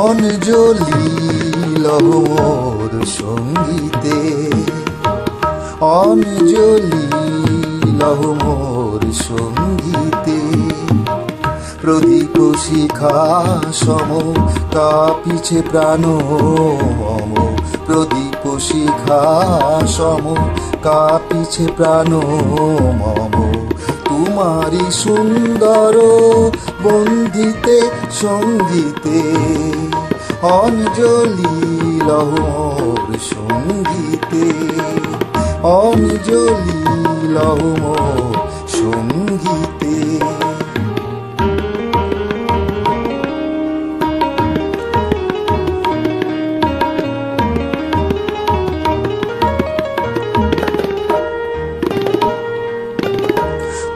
অঞ্জলি লহ মোর সঙ্গীতে, অঞ্জলি লহ মোর সঙ্গীতে। প্রদীপ শিখা সম কাঁপিছে প্রাণ মম, প্রদীপ শিখা সম কাঁপিছে প্রাণ মম। তোমারি সুন্দর বন্দিতে সঙ্গীতে, অঞ্জলি লহ মোর সঙ্গীতে, অঞ্জলি লহ মোর সঙ্গীতে।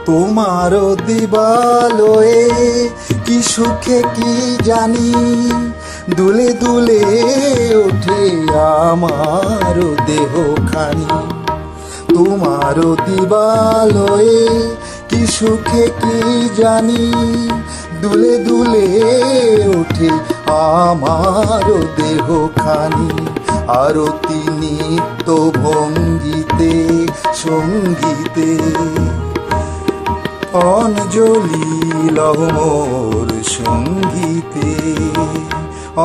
তোমার দিবালোয়ে কি সুখে কি জানি, দুলে দুলে ওঠে আমার দেহ খানি। তোমার দিবালোয়ে কি সুখে কি জানি, দুলে দুলে ওঠে আমার দেহ খানি। আরতি নিত্য ভঙ্গিতে সঙ্গীতে, অঞ্জলি লহ মোর সঙ্গীতে,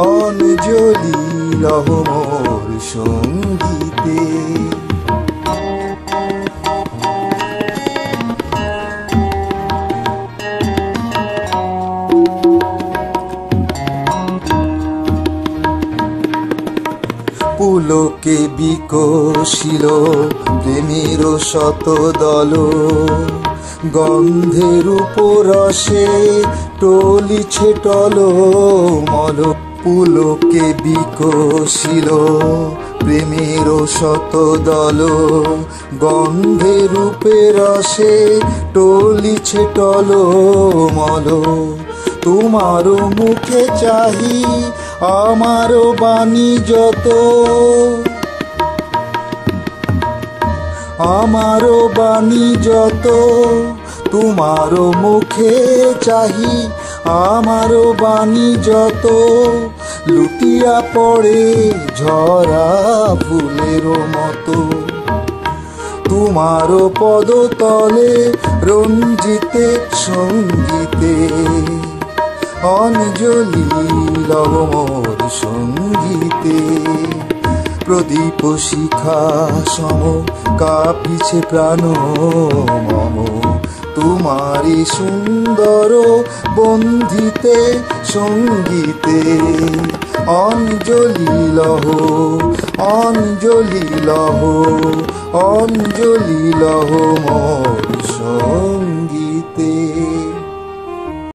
অঞ্জলি লহ মোর সঙ্গীতে। পুলকে বিকশিল প্রেমের শতদল, গন্ধের উপরসে টলিছে টলমল। পুলকে বিকশিল প্রেমের শতদল, গন্ধের রূপেরসে টলিছে টলমল। তোমার মুখে চাহি আমার বাণী যত, আমার বাণী যত। তোমার মুখে চাহি আমার বাণী যত, লুটিয়া পড়ে ঝরা ফুলের মতো। তোমার পদতলে রঞ্জিতে সঙ্গীতে, অঞ্জলি লহ মোর সঙ্গীতে। প্রদীপ শিখা সম কাঁপিছে প্রাণ মম, তোমারি সুন্দর বন্দিতে সঙ্গীতে। অঞ্জলি লহ, অঞ্জলি লহ, অঞ্জলি লহ মোর সঙ্গীতে।